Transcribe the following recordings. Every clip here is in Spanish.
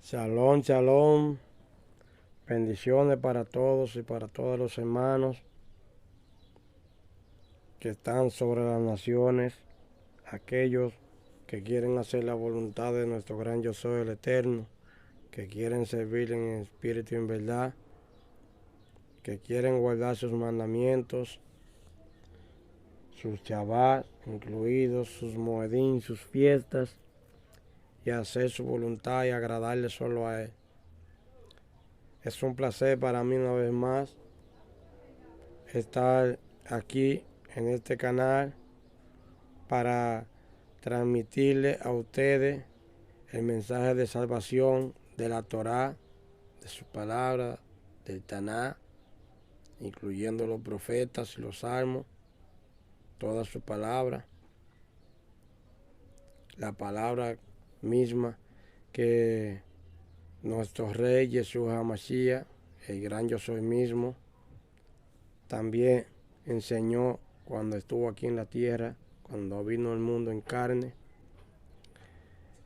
Shalom, shalom. Bendiciones para todos y para todos los hermanos que están sobre las naciones, aquellos que quieren hacer la voluntad de nuestro gran Yo Soy el Eterno, que quieren servir en espíritu y en verdad, que quieren guardar sus mandamientos, sus Shabbat, incluidos sus Moedín, sus fiestas, y hacer su voluntad y agradarle solo a Él. Es un placer para mí una vez más estar aquí en este canal para transmitirle a ustedes el mensaje de salvación de la Torá, de su palabra, del Taná, incluyendo los profetas y los salmos, toda su palabra, la palabra misma que nuestro rey Yeshua HaMashiach, el gran Yo Soy mismo, también enseñó cuando estuvo aquí en la tierra, cuando vino al mundo en carne.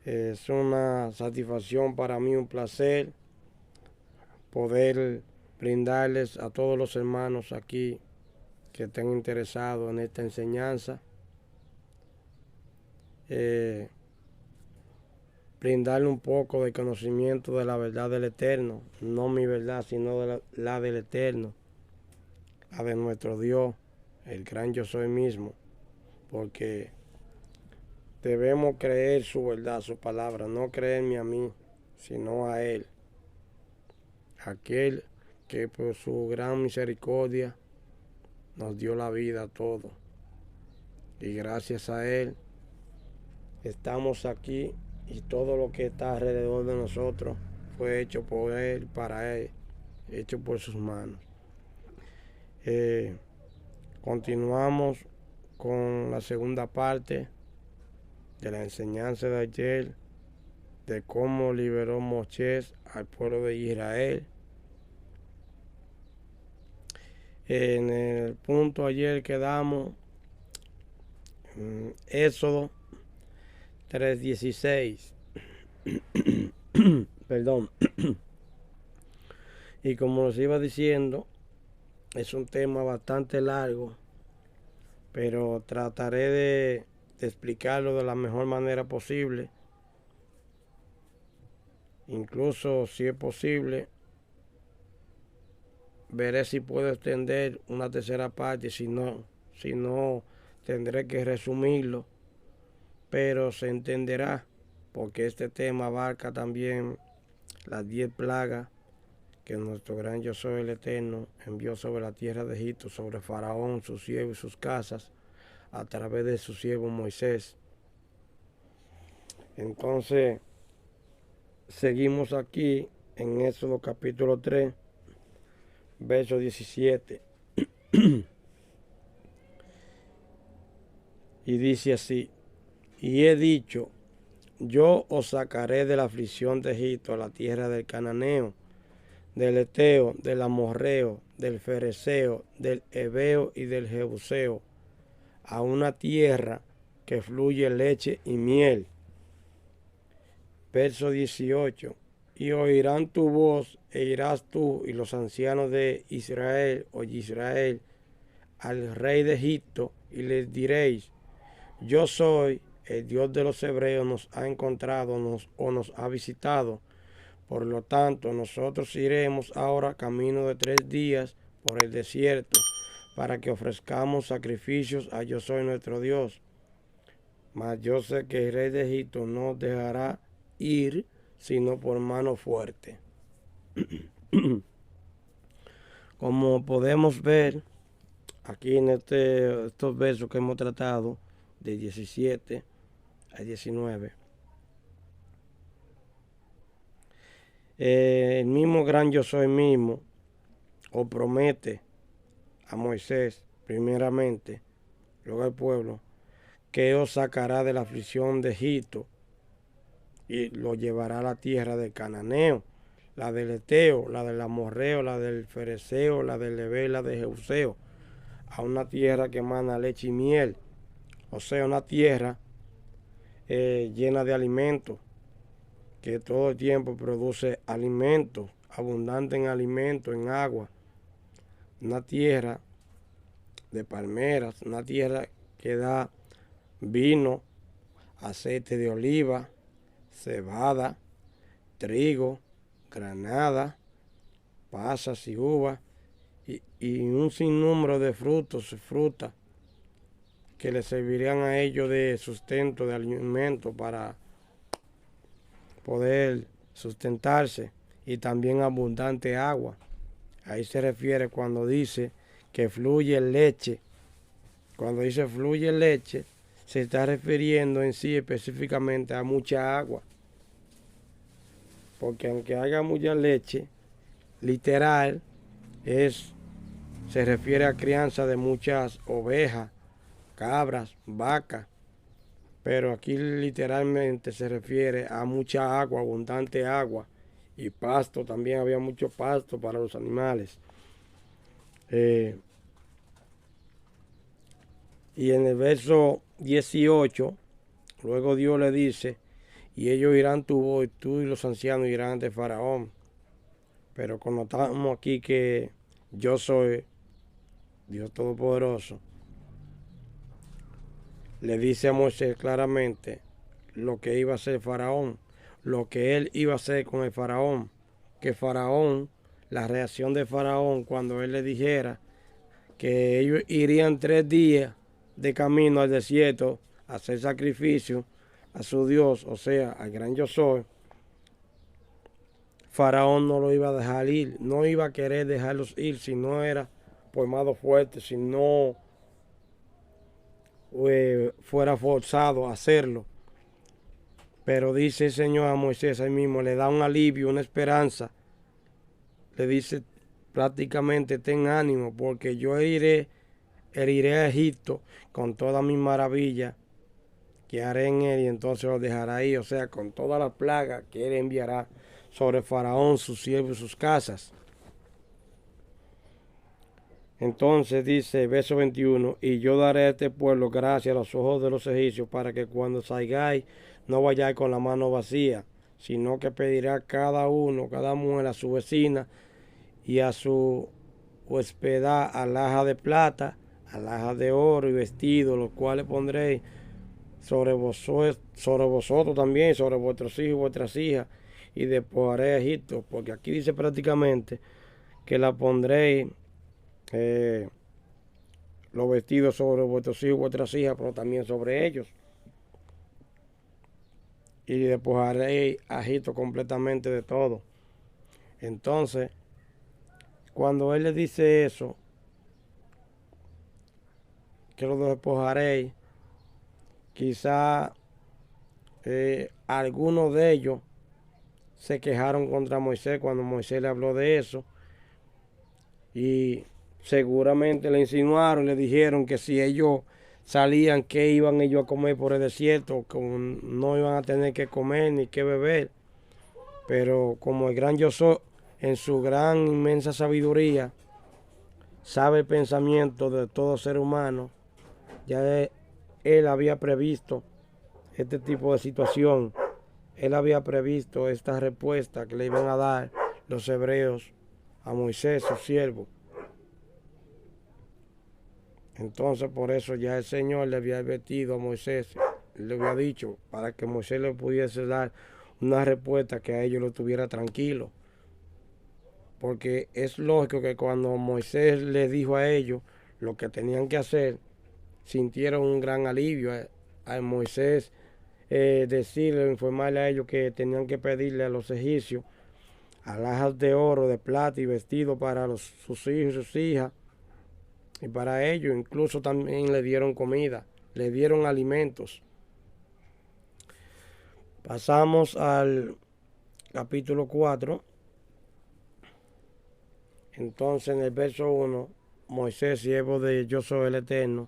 Es una satisfacción para mí, un placer poder brindarles a todos los hermanos aquí que estén interesados en esta enseñanza, brindarle un poco de conocimiento de la verdad del Eterno, no mi verdad, sino de la del Eterno, la de nuestro Dios, el gran Yo Soy mismo, porque debemos creer su verdad, su palabra, no creerme a mí, sino a Él, aquel que por su gran misericordia nos dio la vida a todos. Y gracias a Él estamos aquí, y todo lo que está alrededor de nosotros fue hecho por Él, para Él, hecho por sus manos. Continuamos con la segunda parte de la enseñanza de ayer, de cómo liberó Moisés al pueblo de Israel. En el punto ayer quedamos en Éxodo 3:16. Perdón. Y como les iba diciendo, es un tema bastante largo, pero trataré de explicarlo de la mejor manera posible. Incluso, si es posible, veré si puedo extender una tercera parte, si no, tendré que resumirlo, pero se entenderá, porque este tema abarca también las 10 plagas que nuestro gran Yo Soy el Eterno envió sobre la tierra de Egipto, sobre Faraón, sus siervos y sus casas, a través de su siervo Moisés. Entonces, seguimos aquí en Éxodo capítulo 3, verso 17. Y dice así: y he dicho, yo os sacaré de la aflicción de Egipto a la tierra del Cananeo, del Eteo, del Amorreo, del Fereceo, del Heveo y del Jebuseo, a una tierra que fluye leche y miel. Verso 18. Y oirán tu voz, e irás tú y los ancianos de Israel, o Israel, al rey de Egipto, y les diréis: yo soy el Dios de los hebreos, nos ha encontrado o nos ha visitado. Por lo tanto, nosotros iremos ahora camino de 3 días por el desierto, para que ofrezcamos sacrificios a Yo Soy nuestro Dios. Mas yo sé que el rey de Egipto no dejará ir, sino por mano fuerte. Como podemos ver aquí en estos versos que hemos tratado, de 17 a 19, el mismo gran Yo Soy mismo o promete a Moisés primeramente, luego al pueblo, que os sacará de la aflicción de Egipto y lo llevará a la tierra del Cananeo, la del Eteo, la del Amorreo, la del Fereceo, la del Heveo, la del Jebuseo, a una tierra que emana leche y miel, o sea, una tierra llena de alimentos, que todo el tiempo produce alimentos, abundante en alimentos, en agua. Una tierra de palmeras, una tierra que da vino, aceite de oliva, cebada, trigo, granada, pasas y uvas, y un sinnúmero de frutos y frutas que les servirían a ellos de sustento, de alimento para poder sustentarse, y también abundante agua. Ahí se refiere cuando dice que fluye leche. Cuando dice fluye leche, se está refiriendo en sí específicamente a mucha agua. Porque aunque haya mucha leche, literal, se refiere a crianza de muchas ovejas, cabras, vacas. Pero aquí literalmente se refiere a mucha agua, abundante agua. Y pasto, también había mucho pasto para los animales. Y en el verso 18, luego Dios le dice, y ellos irán tu voz, tú y los ancianos irán ante Faraón. Pero connotamos aquí que yo soy Dios Todopoderoso. Le dice a Moisés claramente lo que iba a hacer Faraón, lo que él iba a hacer con el Faraón. Que Faraón, la reacción de Faraón cuando él le dijera que ellos irían 3 días de camino al desierto a hacer sacrificio a su Dios, o sea, al gran yo soy, Faraón no lo iba a dejar ir, no iba a querer dejarlos ir si no era por mano fuerte, si no fuera forzado a hacerlo. Pero dice el Señor a Moisés ahí mismo, le da un alivio, una esperanza. Le dice prácticamente, ten ánimo, porque yo heriré a Egipto con toda mi maravilla que haré en él, y entonces lo dejará ahí, o sea, con todas las plagas que él enviará sobre Faraón, sus siervos y sus casas. Entonces dice, verso 21, y yo daré a este pueblo gracia a los ojos de los egipcios, para que cuando salgáis no vayáis con la mano vacía, sino que pedirá cada mujer a su vecina y a su hospeda alhajas de plata, alhajas de oro y vestidos, los cuales pondréis sobre vosotros también, sobre vuestros hijos y vuestras hijas, y despojaré a Egipto, porque aquí dice prácticamente que la pondréis los vestidos sobre vuestros hijos y vuestras hijas, pero también sobre ellos. Y despojaré a Egipto completamente de todo. Entonces, cuando él le dice eso, que lo despojaréis, quizá algunos de ellos se quejaron contra Moisés cuando Moisés le habló de eso, y seguramente le insinuaron, le dijeron que si ellos salían, ¿qué iban ellos a comer por el desierto? Como no iban a tener que comer ni que beber. Pero como el gran yo soy, en su gran inmensa sabiduría, sabe el pensamiento de todo ser humano, ya él había previsto este tipo de situación. Él había previsto esta respuesta que le iban a dar los hebreos a Moisés, su siervo. Entonces por eso ya el Señor le había advertido a Moisés, le había dicho, para que Moisés le pudiese dar una respuesta que a ellos lo tuviera tranquilo. Porque es lógico que cuando Moisés le dijo a ellos lo que tenían que hacer, sintieron un gran alivio. A Moisés decirle, informarle a ellos que tenían que pedirle a los egipcios alhajas de oro, de plata y vestidos para sus hijos y sus hijas. Y para ellos incluso también le dieron comida, le dieron alimentos. Pasamos al capítulo 4. Entonces en el verso 1, Moisés, siervo de yo soy el Eterno,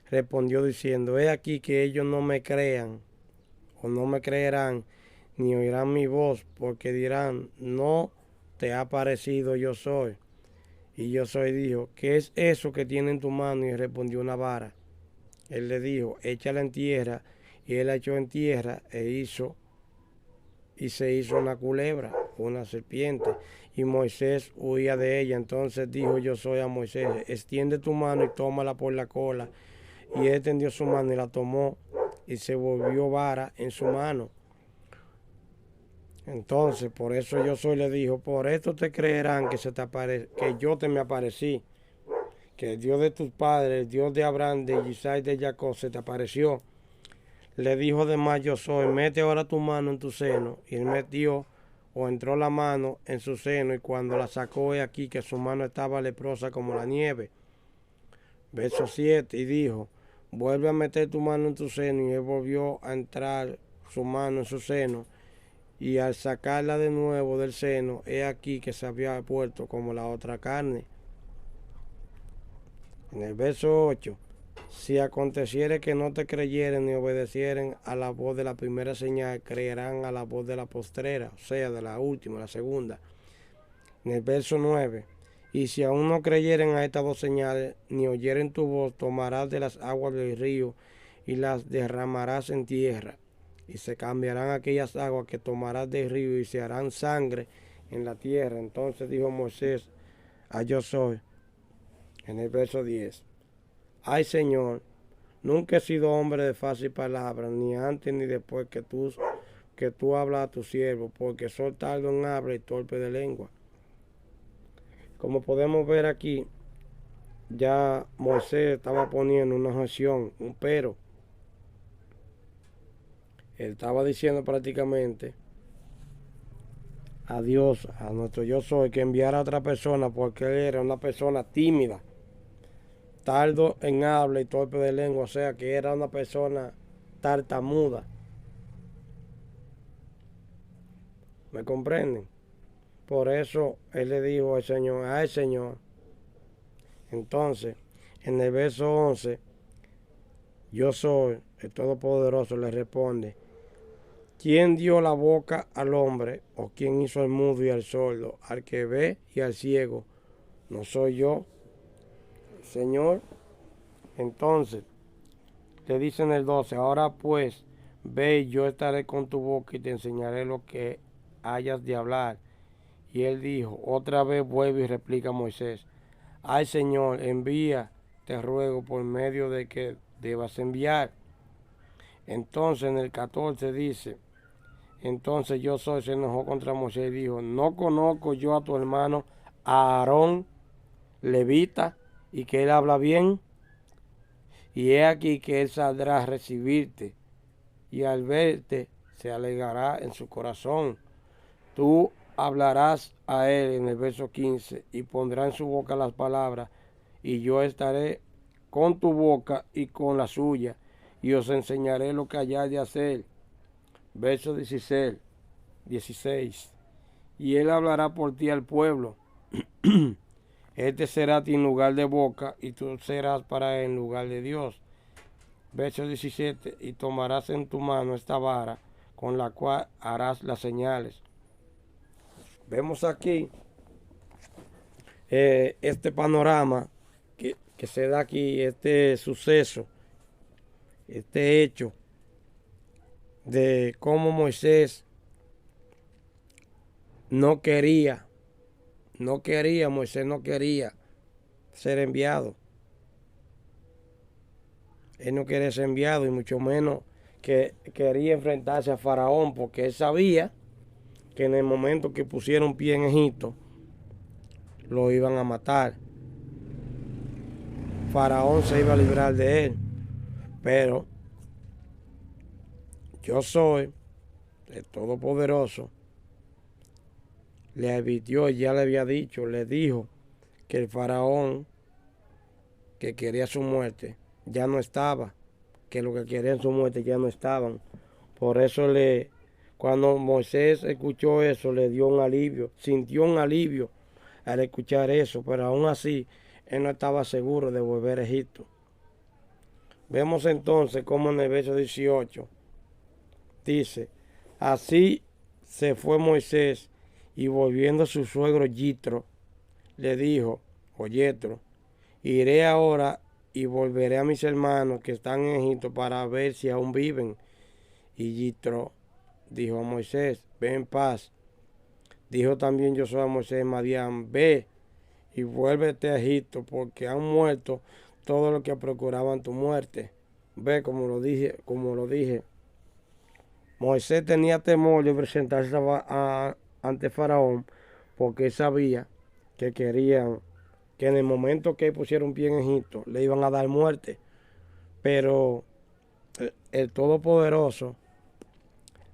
respondió diciendo, he aquí que ellos no me crean, o no me creerán, ni oirán mi voz, porque dirán, no te ha parecido yo soy. Y yo soy dijo, ¿qué es eso que tiene en tu mano? Y respondió, una vara. Él le dijo, échala en tierra. Y él la echó en tierra e hizo y se hizo una culebra, una serpiente, y Moisés huía de ella. Entonces dijo yo soy a Moisés, extiende tu mano y tómala por la cola. Y él tendió su mano y la tomó, y se volvió vara en su mano. Entonces, por eso yo soy le dijo, por esto te creerán que que yo te me aparecí, que el Dios de tus padres, el Dios de Abraham, de Isaac y de Jacob se te apareció. Le dijo además yo soy, mete ahora tu mano en tu seno. Y él metió o entró la mano en su seno, y cuando la sacó he aquí que su mano estaba leprosa como la nieve. Verso 7, y dijo, vuelve a meter tu mano en tu seno, y él volvió a entrar su mano en su seno, y al sacarla de nuevo del seno, he aquí que se había vuelto como la otra carne. En el verso 8, si aconteciere que no te creyeren ni obedecieren a la voz de la primera señal, creerán a la voz de la postrera, o sea, de la última, la segunda. En el verso 9, y si aún no creyeren a estas dos señales, ni oyeren tu voz, tomarás de las aguas del río y las derramarás en tierra. Y se cambiarán aquellas aguas que tomarás del río y se harán sangre en la tierra. Entonces dijo Moisés a yo soy, en el verso 10, ay Señor, nunca he sido hombre de fácil palabra, ni antes ni después que tú hablas a tu siervo, porque soy tardo en habla y torpe de lengua. Como podemos ver aquí, ya Moisés estaba poniendo una objeción, un pero. Él estaba diciendo prácticamente a Dios, a nuestro yo soy, que enviara a otra persona porque él era una persona tímida, tardo en habla y torpe de lengua, o sea que era una persona tartamuda. ¿Me comprenden? Por eso él le dijo al Señor, ay Señor. Entonces, en el verso 11, yo soy el Todopoderoso, le responde, ¿quién dio la boca al hombre? ¿O quién hizo al mudo y al sordo? Al que ve y al ciego. ¿No soy yo, Señor? Entonces, le dice en el 12, ahora pues, ve, yo estaré con tu boca y te enseñaré lo que hayas de hablar. Y él dijo, otra vez vuelve y replica a Moisés, ay Señor, envía, te ruego, por medio de que debas enviar. Entonces en el 14 dice, entonces yo soy, se enojó contra Moisés y dijo, no conozco yo a tu hermano Aarón, levita, y que él habla bien, y he aquí que él saldrá a recibirte, y al verte se alegrará en su corazón. Tú hablarás a él en el verso 15, y pondrá en su boca las palabras, y yo estaré con tu boca y con la suya, y os enseñaré lo que hayáis de hacer. Verso 16, y él hablará por ti al pueblo. Este será tu lugar de boca, y tú serás para él en lugar de Dios. Verso 17, y tomarás en tu mano esta vara, con la cual harás las señales. Vemos aquí este panorama que se da aquí, este suceso, este hecho de cómo Moisés Moisés no quería ser enviado. Él no quería ser enviado y mucho menos que quería enfrentarse a Faraón, porque él sabía que en el momento que pusieron pie en Egipto lo iban a matar. Faraón se iba a librar de él, pero yo soy el Todopoderoso. Le advirtió, ya le había dicho, le dijo que el faraón que quería su muerte ya no estaba, que los que querían su muerte ya no estaban. Por eso cuando Moisés escuchó eso, le dio un alivio, sintió un alivio al escuchar eso, pero aún así él no estaba seguro de volver a Egipto. Vemos entonces cómo en el verso 18 dice, así se fue Moisés y volviendo a su suegro Yitro, le dijo, o Yetro, iré ahora y volveré a mis hermanos que están en Egipto para ver si aún viven. Y Yitro dijo a Moisés, ve en paz. Dijo también Josué a Moisés, Madián, ve y vuélvete a Egipto, porque han muerto todos los que procuraban tu muerte. Ve, como lo dije. Moisés tenía temor de presentarse ante Faraón, porque él sabía que querían, que en el momento que pusieron pie en Egipto, le iban a dar muerte. Pero el Todopoderoso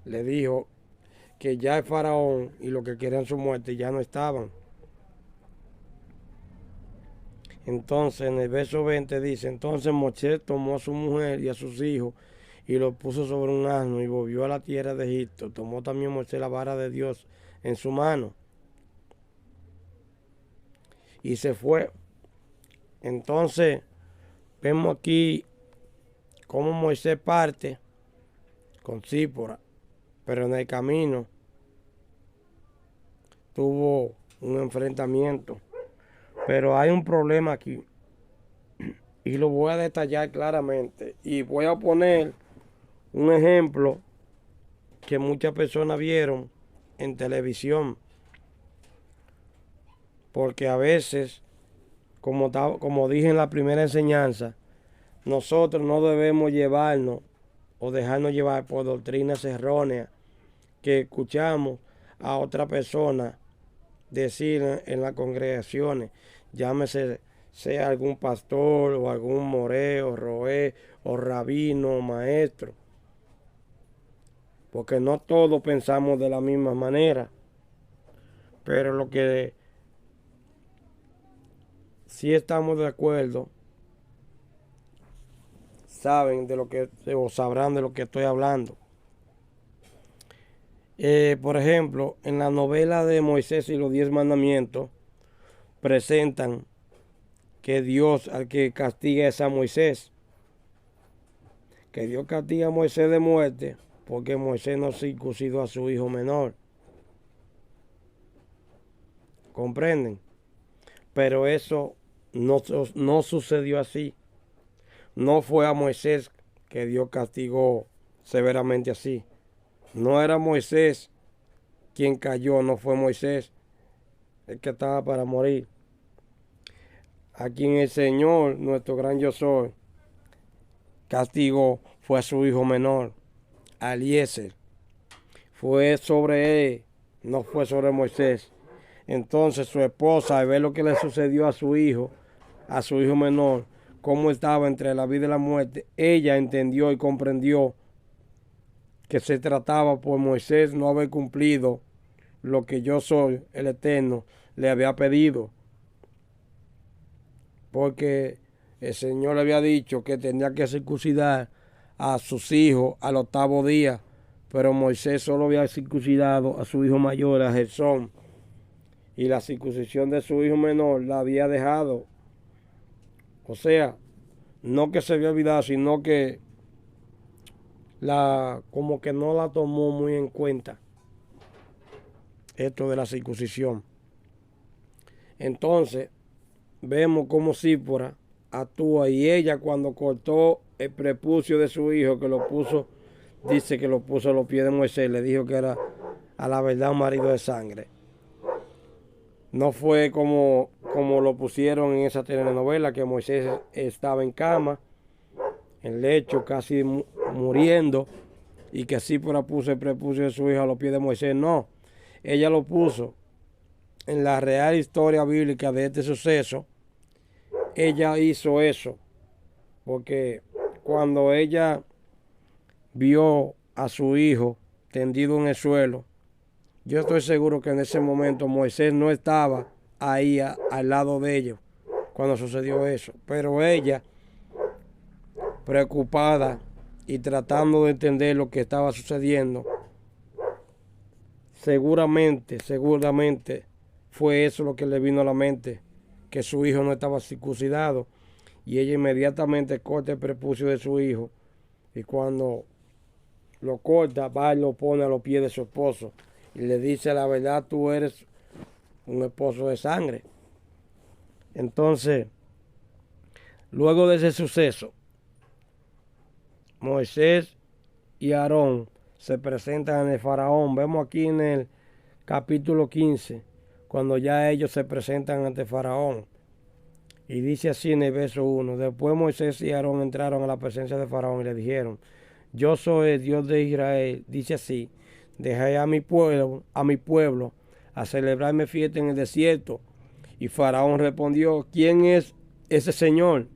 le dijo que ya el Faraón y los que querían su muerte ya no estaban. Entonces en el verso 20 dice, entonces Moisés tomó a su mujer y a sus hijos y los puso sobre un asno y volvió a la tierra de Egipto. Tomó también Moisés la vara de Dios en su mano y se fue. Entonces vemos aquí cómo Moisés parte con Sípora, pero en el camino tuvo un enfrentamiento. Pero hay un problema aquí y lo voy a detallar claramente y voy a poner un ejemplo que muchas personas vieron en televisión, porque a veces, como dije en la primera enseñanza, nosotros no debemos llevarnos o dejarnos llevar por doctrinas erróneas que escuchamos a otra persona decir en las congregaciones, llámese sea algún pastor o algún moreo, roé o rabino, maestro, porque no todos pensamos de la misma manera, pero lo que sí estamos de acuerdo, saben de lo que, o sabrán de lo que estoy hablando. Por ejemplo, en la novela de Moisés y los 10 mandamientos, presentan que Dios al que castiga es a Moisés, que Dios castiga a Moisés de muerte porque Moisés no circuncidó a su hijo menor. ¿Comprenden? Pero eso no sucedió así. No fue a Moisés que Dios castigó severamente así. No era Moisés quien cayó, no fue Moisés el que estaba para morir. A quien el Señor, nuestro gran yo soy, castigó fue a su hijo menor, a Eliezer. Fue sobre él, no fue sobre Moisés. Entonces su esposa, al ver lo que le sucedió a su hijo menor, cómo estaba entre la vida y la muerte, ella entendió y comprendió que se trataba por Moisés no haber cumplido lo que yo soy, el Eterno, le había pedido. Porque el Señor le había dicho que tenía que circuncidar a sus hijos al 8º día, pero Moisés solo había circuncidado a su hijo mayor, a Gersón, y la circuncisión de su hijo menor la había dejado. O sea, no que se había olvidado, sino que como que no la tomó muy en cuenta esto de la circuncisión. Entonces vemos cómo Sípora actúa y ella cuando cortó el prepucio de su hijo, que lo puso, dice que lo puso a los pies de Moisés, le dijo que era a la verdad un marido de sangre. No fue como lo pusieron en esa telenovela, que Moisés estaba en cama, en lecho, casi muriendo, y que Sípora puso el prepucio de su hijo a los pies de Moisés. No, ella lo puso en la real historia bíblica de este suceso. Ella hizo eso, porque cuando ella vio a su hijo tendido en el suelo, yo estoy seguro que en ese momento Moisés no estaba ahí al lado de ellos cuando sucedió eso, pero ella, preocupada y tratando de entender lo que estaba sucediendo, seguramente fue eso lo que le vino a la mente, que su hijo no estaba circuncidado, y ella inmediatamente corta el prepucio de su hijo, y cuando lo corta, va y lo pone a los pies de su esposo y le dice: la verdad, tú eres un esposo de sangre. Entonces, luego de ese suceso, Moisés y Aarón se presentan ante Faraón. Vemos aquí en el capítulo 15, cuando ya ellos se presentan ante Faraón. Y dice así en el verso 1: Después Moisés y Aarón entraron a la presencia de Faraón y le dijeron: Yo soy el Dios de Israel. Dice así: Dejé a mi pueblo a celebrarme fiesta en el desierto. Y Faraón respondió: ¿Quién es ese Señor?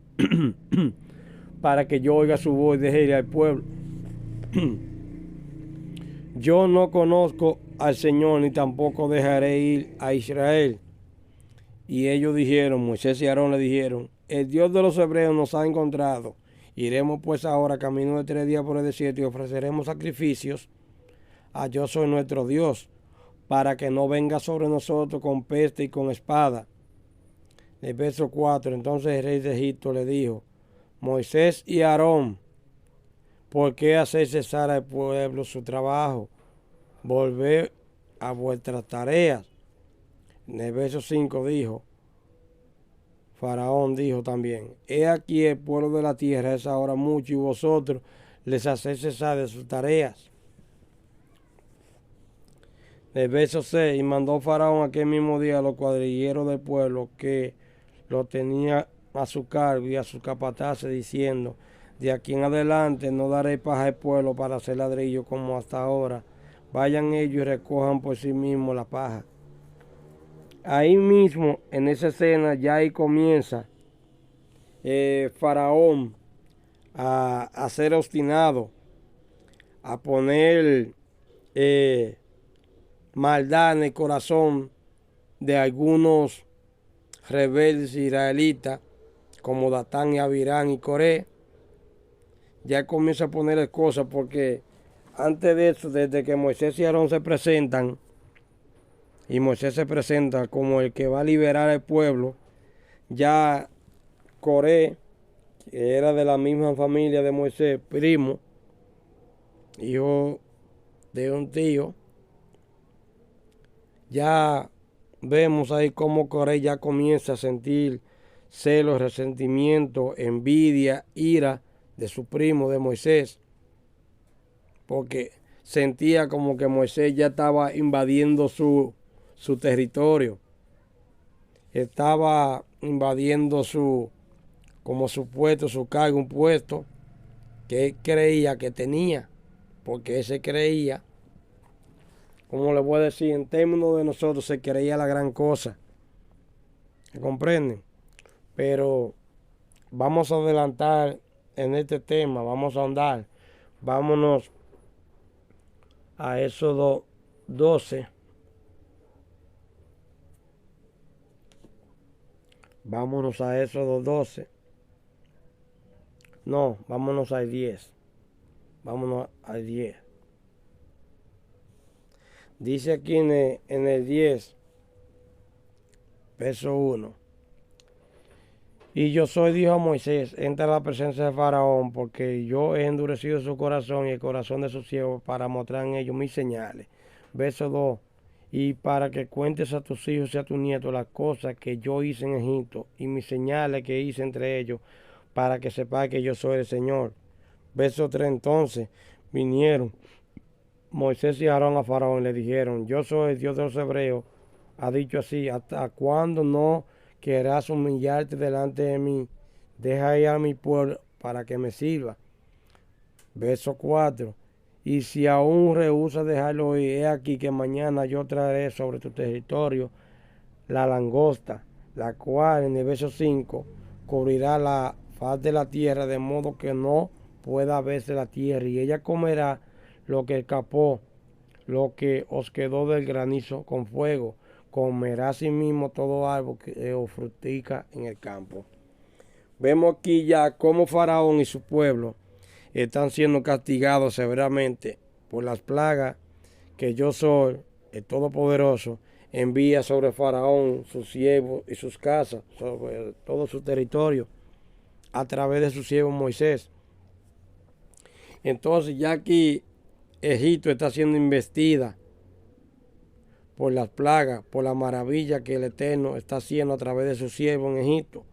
Para que yo oiga su voz y deje ir al pueblo. Yo no conozco al Señor, ni tampoco dejaré ir a Israel. Y ellos dijeron, Moisés y Aarón le dijeron: el Dios de los hebreos nos ha encontrado. Iremos pues ahora camino de 3 días por el desierto y ofreceremos sacrificios a Yo soy nuestro Dios, para que no venga sobre nosotros con peste y con espada. El verso 4: Entonces el rey de Egipto le dijo: Moisés y Aarón, ¿por qué hacéis cesar al pueblo su trabajo? Volved a vuestras tareas. En el verso 5 dijo, Faraón dijo también: He aquí el pueblo de la tierra es ahora mucho y vosotros les hacéis cesar de sus tareas. En el verso 6: Y mandó Faraón aquel mismo día a los cuadrilleros del pueblo que lo tenía a su cargo y a sus capataces, diciendo: De aquí en adelante no daré paja al pueblo para hacer ladrillo como hasta ahora. Vayan ellos y recojan por sí mismos la paja. Ahí mismo, en esa escena, ya ahí comienza Faraón a ser obstinado, a poner maldad en el corazón de algunos rebeldes israelitas, como Datán y Abirán y Coré. Ya comienza a ponerle cosas, porque antes de eso, desde que Moisés y Aarón se presentan, y Moisés se presenta como el que va a liberar al pueblo, ya Coré, que era de la misma familia de Moisés, primo, hijo de un tío, ya vemos ahí cómo Coré ya comienza a sentir celos, resentimiento, envidia, ira de su primo, de Moisés, porque sentía como que Moisés ya estaba invadiendo su territorio, estaba invadiendo como su puesto, su cargo, un puesto que él creía que tenía, porque él se creía, como le voy a decir, en términos de nosotros, se creía la gran cosa. ¿Me comprenden? Pero vamos a adelantar en este tema, vamos a andar. Vámonos a Éxodo 12. Vámonos a Éxodo 12. No, vámonos al 10. Vámonos al 10. Dice aquí en el 10, verso 1. Y yo soy, dijo a Moisés, entra a la presencia de Faraón, porque yo he endurecido su corazón y el corazón de sus siervos para mostrar en ellos mis señales. Verso 2. Y para que cuentes a tus hijos y a tus nietos las cosas que yo hice en Egipto y mis señales que hice entre ellos, para que sepa que yo soy el Señor. Verso 3. Entonces vinieron Moisés y Aarón a Faraón y le dijeron: Yo soy el Dios de los hebreos. Ha dicho así: ¿hasta cuándo no querrás humillarte delante de mí? Deja ir a mi pueblo para que me sirva. Verso 4. Y si aún rehusas dejarlo ir, he aquí que mañana yo traeré sobre tu territorio la langosta, la cual, en el verso 5, cubrirá la faz de la tierra, de modo que no pueda verse la tierra, y ella comerá lo que escapó, lo que os quedó del granizo con fuego. Comerá asimismo todo árbol que os fructifica en el campo. Vemos aquí ya cómo Faraón y su pueblo están siendo castigados severamente por las plagas que yo soy, el Todopoderoso, envía sobre Faraón, sus siervos y sus casas, sobre todo su territorio, a través de su siervo Moisés. Entonces ya aquí Egipto está siendo investida por las plagas, por la maravilla que el Eterno está haciendo a través de su siervo en Egipto.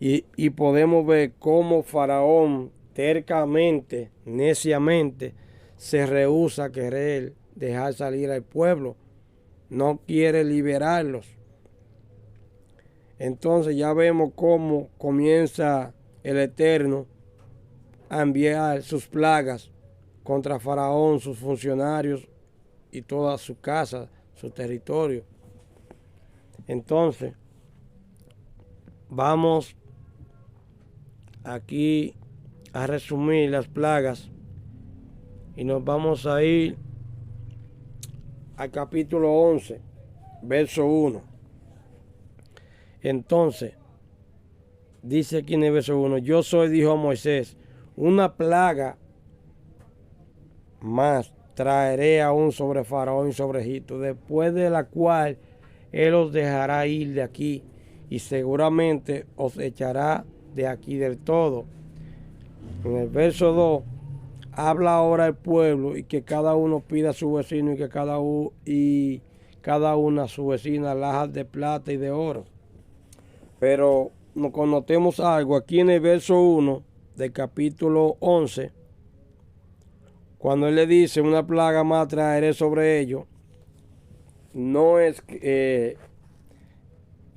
Y podemos ver cómo Faraón tercamente, neciamente, se rehúsa a querer dejar salir al pueblo, no quiere liberarlos. Entonces ya vemos cómo comienza el Eterno a enviar sus plagas contra Faraón, sus funcionarios y toda su casa, su territorio. Entonces, vamos aquí a resumir las plagas y nos vamos a ir al capítulo 11, verso 1. Entonces, dice aquí en el verso 1, yo soy, dijo a Moisés, una plaga más traeré aún sobre Faraón y sobre Egipto, después de la cual él os dejará ir de aquí y seguramente os echará de aquí del todo. En el verso 2, habla ahora el pueblo y que cada uno pida a su vecino y que cada una a su vecina alhajas de plata y de oro. Pero nos connotemos algo aquí en el verso 1 del capítulo 11, cuando él le dice una plaga más traeré sobre ellos, no es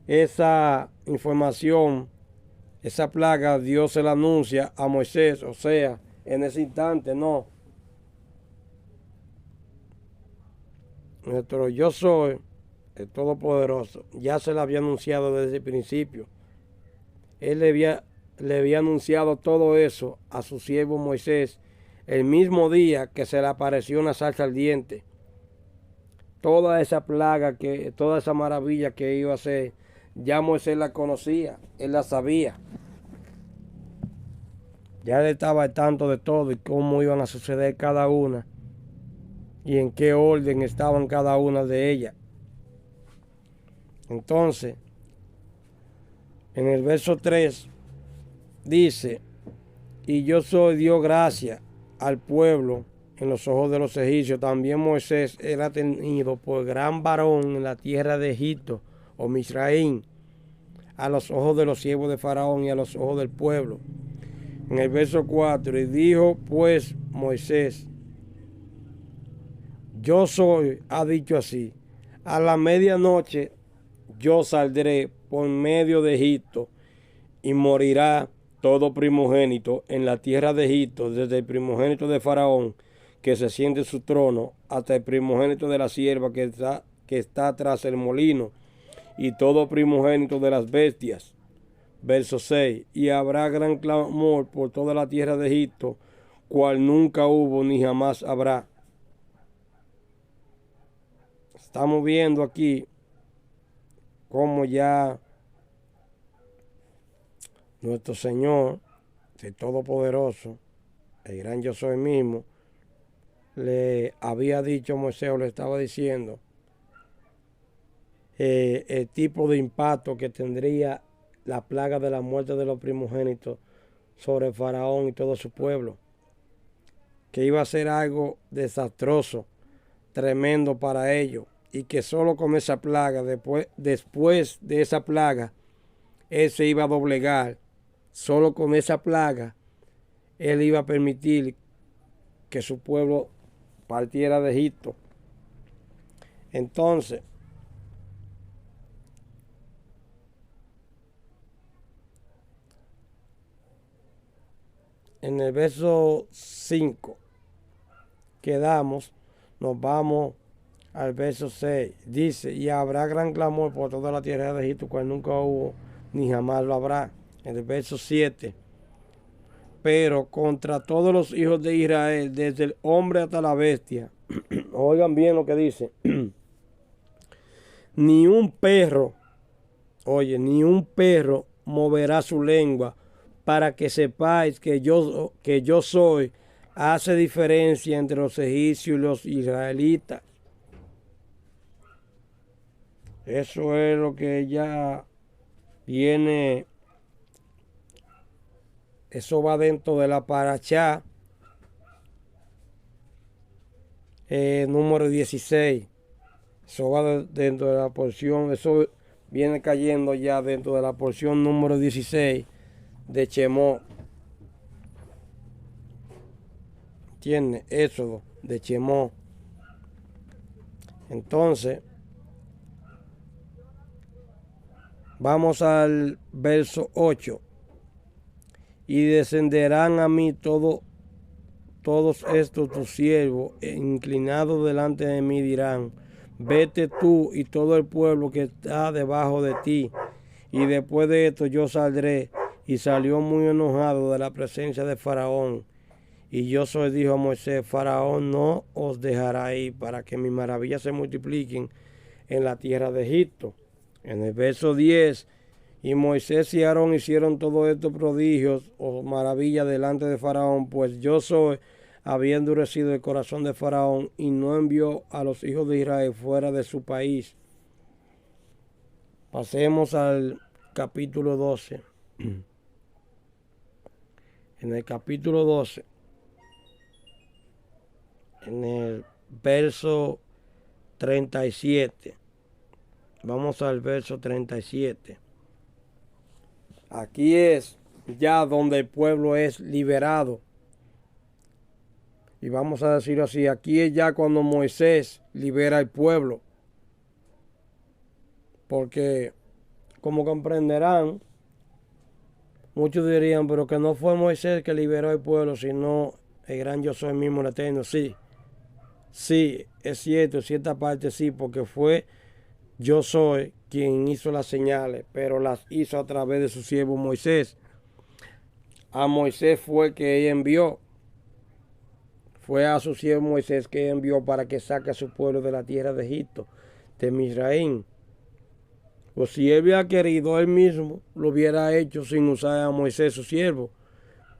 esa información, esa plaga Dios se la anuncia a Moisés, o sea, en ese instante, no. Nuestro yo soy, el Todopoderoso, ya se la había anunciado desde el principio. Él le había anunciado todo eso a su siervo Moisés el mismo día que se le apareció una salsa ardiente. Toda esa plaga, toda esa maravilla que iba a hacer, ya Moisés la conocía, él la sabía. Ya él estaba al tanto de todo y cómo iban a suceder cada una y en qué orden estaban cada una de ellas. Entonces, en el verso 3 dice, y yo soy Dios gracia al pueblo en los ojos de los egipcios. También Moisés era tenido por gran varón en la tierra de Egipto, o Misraín, a los ojos de los siervos de Faraón y a los ojos del pueblo. En el verso 4, y dijo pues Moisés, yo soy, ha dicho así, a la medianoche yo saldré por medio de Egipto y morirá todo primogénito en la tierra de Egipto, desde el primogénito de Faraón, que se siente en su trono, hasta el primogénito de la sierva que está tras el molino, y todo primogénito de las bestias. Verso 6, y habrá gran clamor por toda la tierra de Egipto, cual nunca hubo ni jamás habrá. Estamos viendo aquí cómo ya nuestro Señor, el Todopoderoso, el gran yo soy mismo, le había dicho a Moisés, o le estaba diciendo, el tipo de impacto que tendría la plaga de la muerte de los primogénitos sobre el Faraón y todo su pueblo, que iba a ser algo desastroso, tremendo para ellos, y que solo con esa plaga, después de esa plaga, él se iba a doblegar. Solo con esa plaga, él iba a permitir que su pueblo partiera de Egipto. Entonces, en el verso 5 quedamos, nos vamos al verso 6. Dice, y habrá gran clamor por toda la tierra de Egipto, cual nunca hubo, ni jamás lo habrá. En el verso 7, pero contra todos los hijos de Israel, desde el hombre hasta la bestia, oigan bien lo que dice, ni un perro, ni un perro moverá su lengua, para que sepáis que yo soy, hace diferencia entre los egipcios y los israelitas. Eso es lo que ya viene. Eso va dentro de la parashá número 16. Eso va dentro de la porción, eso viene cayendo ya dentro de la porción número 16 de Shemot. ¿Entiendes? Éxodo de Chemó. Entonces, vamos al verso 8. Y descenderán a mí todos estos tus siervos, inclinados delante de mí, dirán: vete tú y todo el pueblo que está debajo de ti. Y después de esto yo saldré. Y salió muy enojado de la presencia de Faraón. Y Josué dijo a Moisés: Faraón no os dejará ir, para que mis maravillas se multipliquen en la tierra de Egipto. En el verso 10, y Moisés y Aarón hicieron todos estos prodigios o maravillas delante de Faraón, pues Josué había endurecido el corazón de Faraón y no envió a los hijos de Israel fuera de su país. Pasemos al capítulo 12. En el capítulo 12, en el verso 37, vamos al verso 37. Aquí es ya donde el pueblo es liberado. Y vamos a decirlo así, aquí es ya cuando Moisés libera al pueblo. Porque, como comprenderán, muchos dirían, pero que no fue Moisés que liberó al pueblo, sino el gran yo soy mismo, el Eterno. Sí, es cierto, en cierta parte sí, porque fue yo soy quien hizo las señales, pero las hizo a través de su siervo Moisés. A Moisés fue que él envió. Fue a su siervo Moisés que envió para que saque a su pueblo de la tierra de Egipto, de Misraín. O si él hubiera querido, él mismo lo hubiera hecho sin usar a Moisés, su siervo.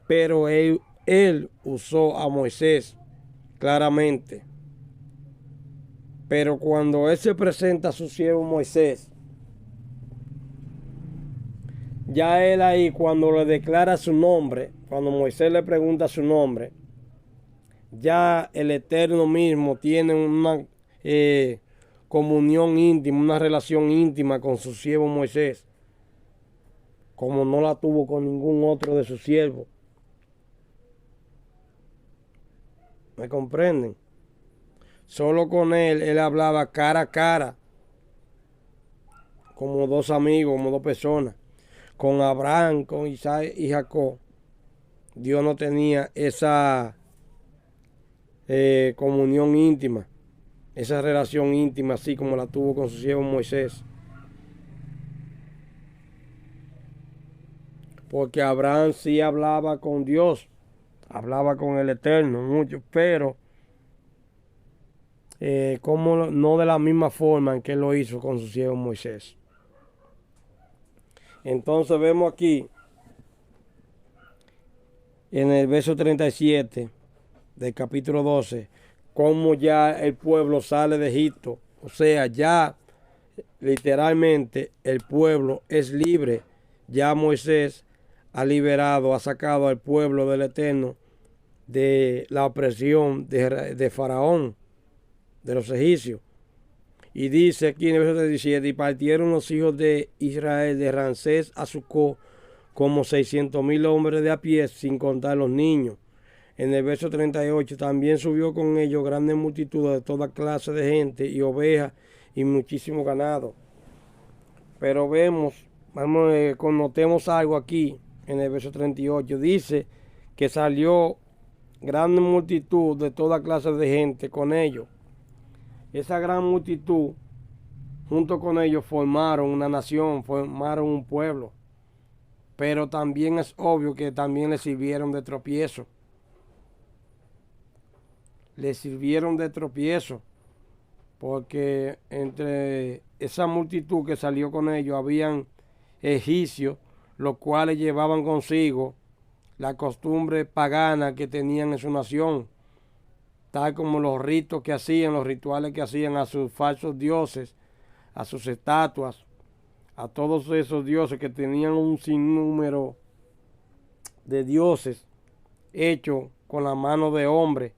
Pero él usó a Moisés claramente. Pero cuando él se presenta a su siervo Moisés, ya él ahí, cuando le declara su nombre, cuando Moisés le pregunta su nombre, ya el Eterno mismo tiene una comunión íntima, una relación íntima con su siervo Moisés, como no la tuvo con ningún otro de sus siervos. ¿Me comprenden? Solo con él hablaba cara a cara, como dos amigos, como dos personas. Con Abraham, con Isaac y Jacob, Dios no tenía esa comunión íntima, esa relación íntima, así como la tuvo con su siervo Moisés. Porque Abraham sí hablaba con Dios, hablaba con el Eterno mucho, pero como no de la misma forma en que él lo hizo con su siervo Moisés. Entonces vemos aquí en el verso 37 del capítulo 12 cómo ya el pueblo sale de Egipto. O sea, ya literalmente el pueblo es libre. Ya Moisés ha liberado, ha sacado al pueblo del Eterno de la opresión de Faraón, de los egipcios. Y dice aquí en el verso 37, y partieron los hijos de Israel de Ramsés a Sucot como 600,000 hombres de a pie, sin contar los niños. En el verso 38, también subió con ellos grandes multitudes de toda clase de gente y ovejas y muchísimo ganado. Pero notemos algo aquí en el verso 38. Dice que salió grande multitud de toda clase de gente con ellos. Esa gran multitud, junto con ellos, formaron una nación, formaron un pueblo. Pero también es obvio que también les sirvieron de tropiezo. Les sirvieron de tropiezo. Porque entre esa multitud que salió con ellos, habían egipcios, los cuales llevaban consigo la costumbre pagana que tenían en su nación, tal como los ritos que hacían, los rituales que hacían a sus falsos dioses, a sus estatuas, a todos esos dioses que tenían un sinnúmero de dioses hechos con la mano de hombre,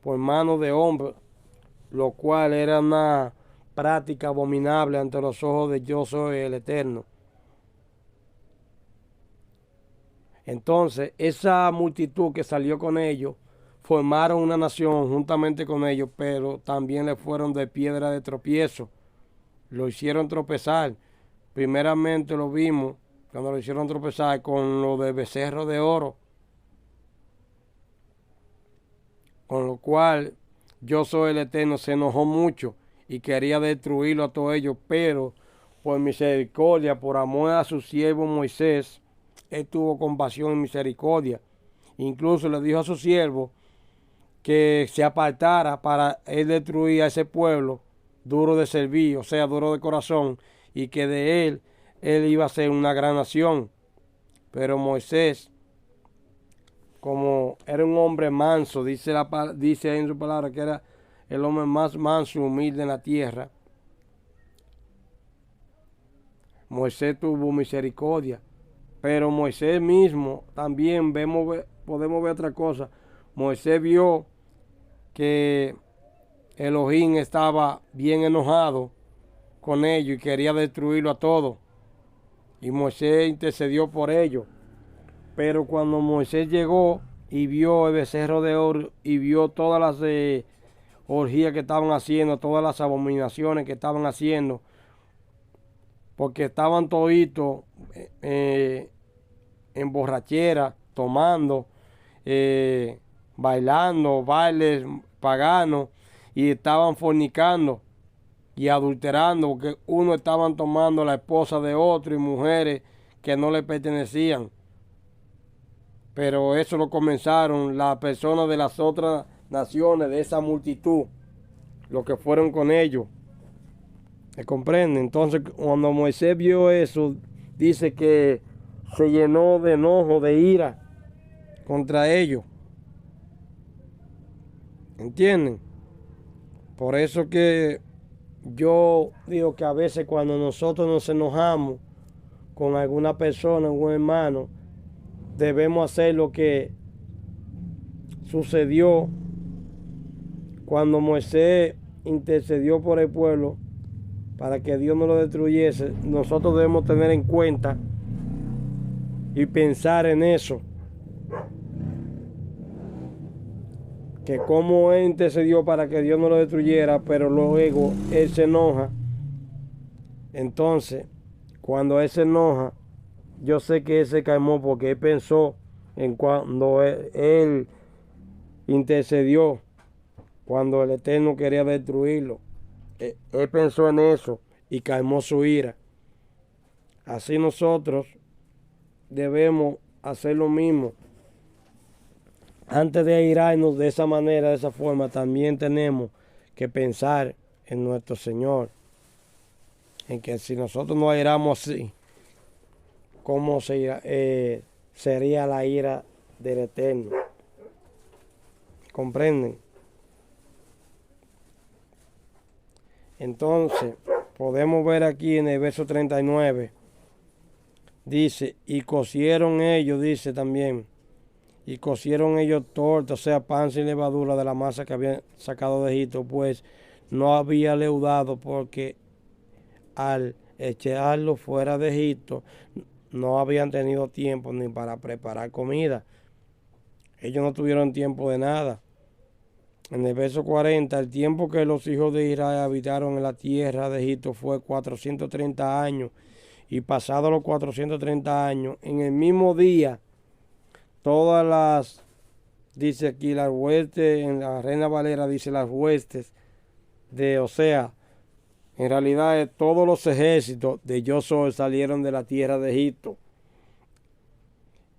por mano de hombre, lo cual era una práctica abominable ante los ojos de yo soy el Eterno. Entonces, esa multitud que salió con ellos formaron una nación juntamente con ellos, pero también le fueron de piedra de tropiezo. Lo hicieron tropezar. Primeramente lo vimos cuando lo hicieron tropezar con lo de becerro de oro, con lo cual yo soy el Eterno se enojó mucho y quería destruirlo a todos ellos, pero por misericordia, por amor a su siervo Moisés, él tuvo compasión y misericordia. Incluso le dijo a su siervo que se apartara para él destruir a ese pueblo duro de servir, o sea, duro de corazón, y que de él iba a ser una gran nación. Pero Moisés, como era un hombre manso, dice en su palabra que era el hombre más manso y humilde en la tierra, Moisés tuvo misericordia. Pero Moisés mismo también podemos ver otra cosa. Moisés vio que Elohim estaba bien enojado con ellos y quería destruirlo a todos. Y Moisés intercedió por ellos. Pero cuando Moisés llegó y vio el becerro de oro y vio todas las orgías que estaban haciendo, todas las abominaciones que estaban haciendo, porque estaban toditos en borrachera, tomando, bailando, bailes paganos, y estaban fornicando y adulterando, porque uno estaban tomando la esposa de otro y mujeres que no le pertenecían. Pero eso lo comenzaron las personas de las otras naciones, de esa multitud, los que fueron con ellos. ¿Me comprende? Entonces, cuando Moisés vio eso, dice que se llenó de enojo, de ira contra ellos. ¿Entienden? Por eso que yo digo que a veces cuando nosotros nos enojamos con alguna persona, un hermano, debemos hacer lo que sucedió cuando Moisés intercedió por el pueblo para que Dios no lo destruyese. Nosotros debemos tener en cuenta y pensar en eso, que como él intercedió para que Dios no lo destruyera, pero luego él se enoja. Entonces, cuando él se enoja, yo sé que él se calmó porque él pensó en cuando él intercedió, cuando el Eterno quería destruirlo. Él pensó en eso y calmó su ira. Así nosotros debemos hacer lo mismo. Antes de airarnos de esa manera, de esa forma, también tenemos que pensar en nuestro Señor. En que si nosotros nos airamos así, ¿cómo sería la ira del Eterno? ¿Comprenden? Entonces, podemos ver aquí en el verso 39, dice, y cocieron ellos, dice también, y cocieron ellos tortas, o sea, pan sin levadura de la masa que habían sacado de Egipto, pues no había leudado, porque al echarlo fuera de Egipto no habían tenido tiempo ni para preparar comida. Ellos no tuvieron tiempo de nada. En el verso 40, el tiempo que los hijos de Israel habitaron en la tierra de Egipto fue 430 años. Y pasados los 430 años, en el mismo día, todas las, dice aquí, las huestes, en la Reina Valera dice las huestes o sea, en realidad todos los ejércitos de Yo Soy salieron de la tierra de Egipto.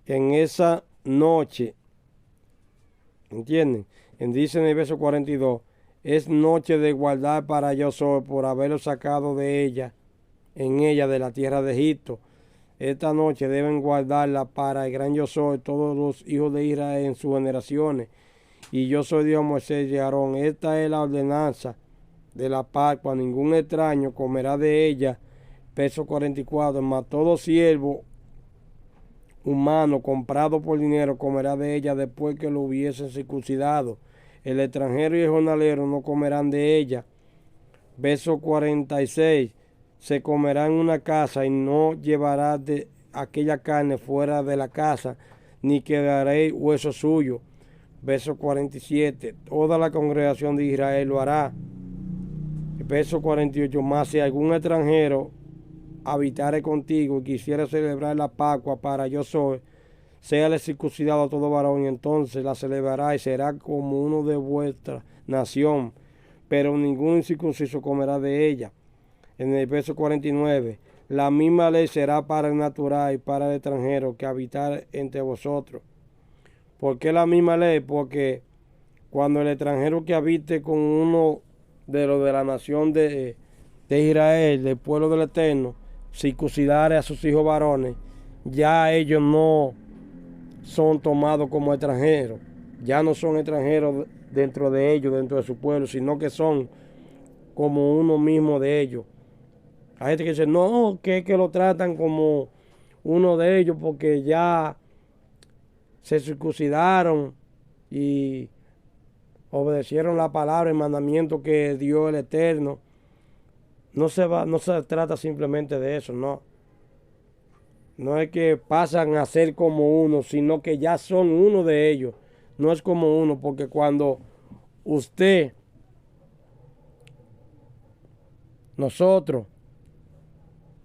En esa noche, ¿entienden? Dice en el verso 42, es noche de guardar para Yo Soy por haberlo sacado de ella, en ella de la tierra de Egipto. Esta noche deben guardarla para el gran Yo Soy, todos los hijos de Israel en sus generaciones. Y Yo Soy Dios, Moisés y Aarón. Esta es la ordenanza de la Pascua. Ningún extraño comerá de ella. Verso 44, mas todo siervo humano comprado por dinero comerá de ella después que lo hubiesen circuncidado. El extranjero y el jornalero no comerán de ella. Verso 46, se comerá en una casa y no llevará de aquella carne fuera de la casa, ni quedaréis hueso suyo. Verso 47, toda la congregación de Israel lo hará. Verso 48, más si algún extranjero habitare contigo y quisiera celebrar la Pascua para yo soy, séale circuncidado a todo varón, y entonces la celebrará y será como uno de vuestra nación, pero ningún incircunciso comerá de ella. En el verso 49, la misma ley será para el natural y para el extranjero que habitar entre vosotros. ¿Por qué la misma ley? Porque cuando el extranjero que habite con uno de los de la nación de Israel, del pueblo del Eterno, circuncidare a sus hijos varones, ya ellos no son tomados como extranjeros, ya no son extranjeros dentro de ellos, dentro de su pueblo, sino que son como uno mismo de ellos. Hay gente que dice, no, que lo tratan como uno de ellos porque ya se circuncidaron y obedecieron la palabra, el mandamiento que dio el Eterno. No se trata simplemente de eso, no. No es que pasan a ser como uno, sino que ya son uno de ellos. No es como uno, porque cuando usted, nosotros,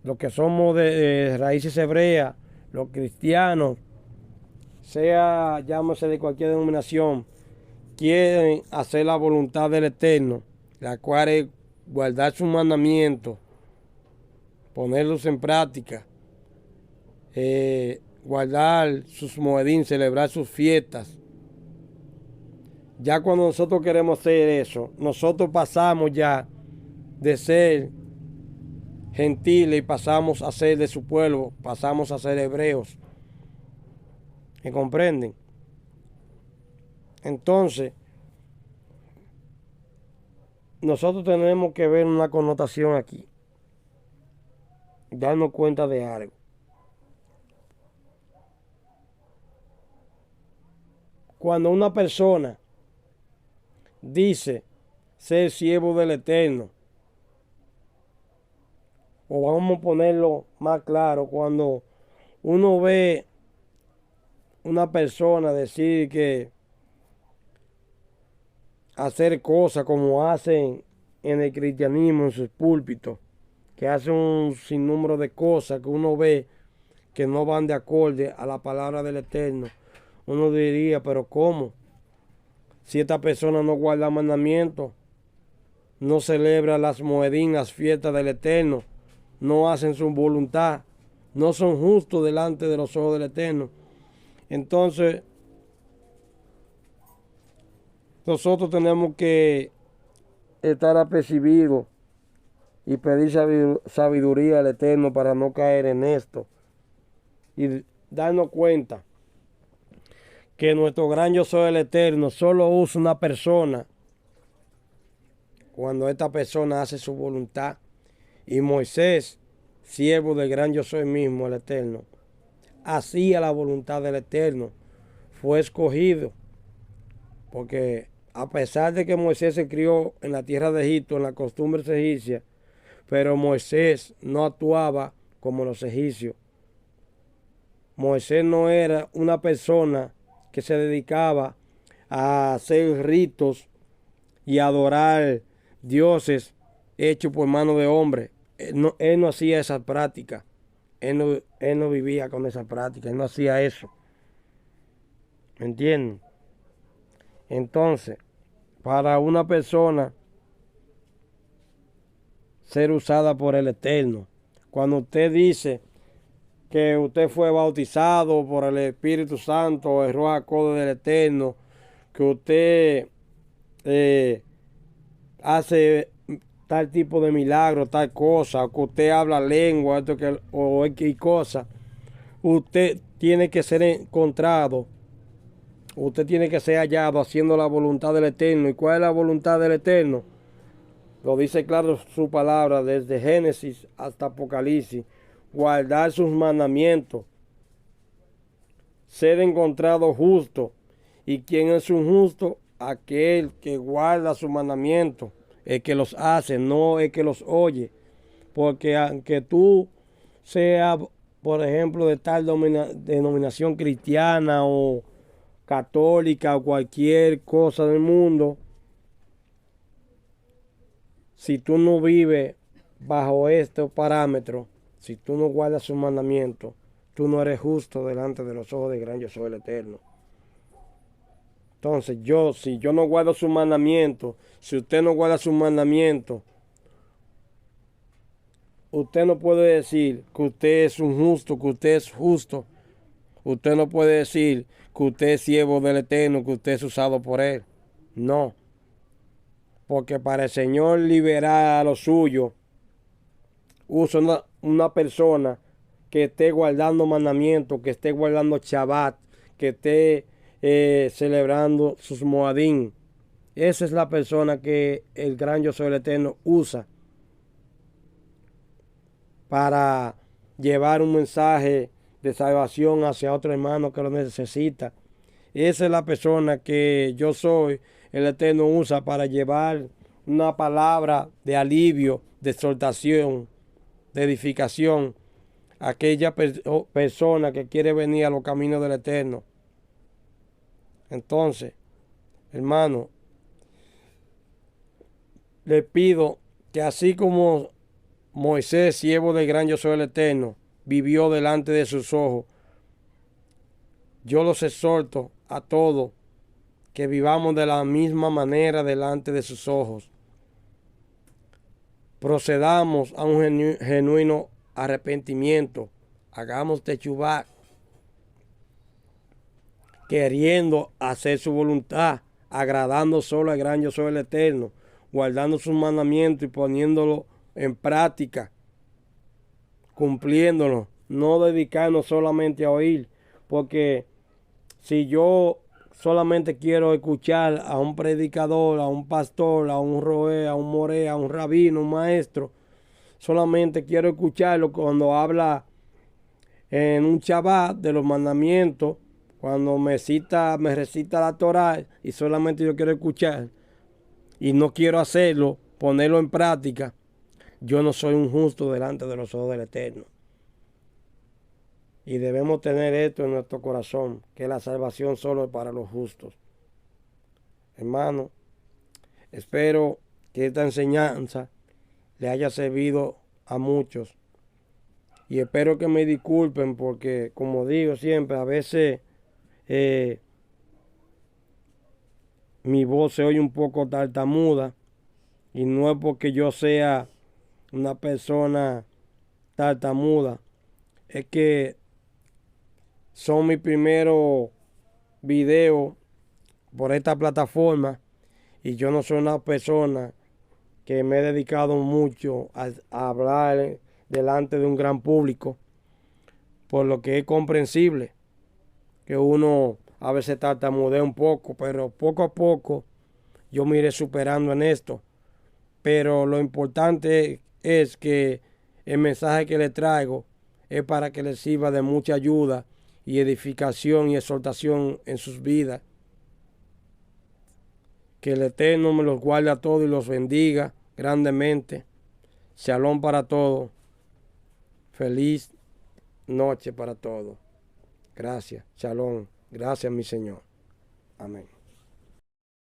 los que somos de raíces hebreas, los cristianos, sea, llámese de cualquier denominación, quieren hacer la voluntad del Eterno, la cual es guardar sus mandamientos, ponerlos en práctica, guardar sus moedín, celebrar sus fiestas. Ya cuando nosotros queremos hacer eso, nosotros pasamos ya de ser gentiles y pasamos a ser de su pueblo, pasamos a ser hebreos. ¿Me comprenden? Entonces, nosotros tenemos que ver una connotación aquí, darnos cuenta de algo. Cuando una persona dice ser siervo del Eterno, o vamos a ponerlo más claro, cuando uno ve una persona decir que hacer cosas como hacen en el cristianismo, en sus púlpitos, que hacen un sinnúmero de cosas que uno ve que no van de acorde a la palabra del Eterno, uno diría, pero ¿cómo? Si esta persona no guarda mandamientos, no celebra las moedín, las fiestas del Eterno, no hacen su voluntad, no son justos delante de los ojos del Eterno. Entonces, nosotros tenemos que estar apercibidos y pedir sabiduría al Eterno para no caer en esto. Y darnos cuenta que nuestro gran yo soy el Eterno solo usa una persona cuando esta persona hace su voluntad. Y Moisés, siervo del gran yo soy mismo, el Eterno, hacía la voluntad del Eterno, fue escogido, porque a pesar de que Moisés se crió en la tierra de Egipto, en las costumbres egipcias, pero Moisés no actuaba como los egipcios. Moisés no era una persona que se dedicaba a hacer ritos y adorar dioses hechos por mano de hombre. Él no hacía esa práctica. Él no vivía con esa práctica. Él no hacía eso. ¿Me entienden? Entonces, para una persona ser usada por el Eterno, cuando usted dice que usted fue bautizado por el Espíritu Santo, el Ruach HaKodesh del Eterno, que usted hace tal tipo de milagro, tal cosa, o que usted habla lengua, esto que, o X cosa, usted tiene que ser encontrado, usted tiene que ser hallado haciendo la voluntad del Eterno. ¿Y cuál es la voluntad del Eterno? Lo dice claro su palabra desde Génesis hasta Apocalipsis. Guardar sus mandamientos, ser encontrado justo. ¿Y quién es un justo? Aquel que guarda sus mandamientos, el que los hace, no el que los oye. Porque aunque tú seas, por ejemplo, de tal denominación cristiana o católica o cualquier cosa del mundo, si tú no vives bajo estos parámetros, si tú no guardas sus mandamientos, tú no eres justo delante de los ojos del gran yo soy el Eterno. Entonces si yo no guardo sus mandamientos, si usted no guarda sus mandamientos, usted no puede decir que usted es un justo, que usted es justo. Usted no puede decir que usted es siervo del Eterno, que usted es usado por Él. No. Porque para el Señor liberar a los suyos, usa una persona que esté guardando mandamientos, que esté guardando Shabbat, que esté celebrando sus Moadim. Esa es la persona que el gran yo soy el Eterno usa para llevar un mensaje de salvación hacia otro hermano que lo necesita. Esa es la persona que yo soy, el Eterno usa para llevar una palabra de alivio, de exhortación, de edificación a aquella persona que quiere venir a los caminos del Eterno. Entonces, hermano, le pido que así como Moisés, siervo del gran yo soy el Eterno, vivió delante de sus ojos, yo los exhorto a todos que vivamos de la misma manera delante de sus ojos. Procedamos a un genuino arrepentimiento. Hagamos techubá, queriendo hacer su voluntad, agradando solo al gran yo soy el Eterno, guardando sus mandamientos y poniéndolo en práctica, cumpliéndolo, no dedicarnos solamente a oír, porque si yo solamente quiero escuchar a un predicador, a un pastor, a un roé, a un moré, a un rabino, un maestro, solamente quiero escucharlo cuando habla en un Shabbat de los mandamientos, cuando me recita la Torah y solamente yo quiero escuchar y no quiero hacerlo, ponerlo en práctica, yo no soy un justo delante de los ojos del Eterno. Y debemos tener esto en nuestro corazón, que la salvación solo es para los justos. Hermano, espero que esta enseñanza le haya servido a muchos. Y espero que me disculpen porque, como digo siempre, a veces mi voz se oye un poco tartamuda. Y no es porque yo sea una persona tartamuda. Es que son mis primeros videos por esta plataforma. Y yo no soy una persona que me he dedicado mucho a hablar delante de un gran público. Por lo que es comprensible que uno a veces tartamudea un poco. Pero poco a poco yo me iré superando en esto. Pero lo importante es que el mensaje que le traigo es para que les sirva de mucha ayuda y edificación y exhortación en sus vidas. Que el Eterno me los guarde a todos y los bendiga grandemente. Shalom para todos. Feliz noche para todos. Gracias. Shalom. Gracias, mi Señor. Amén.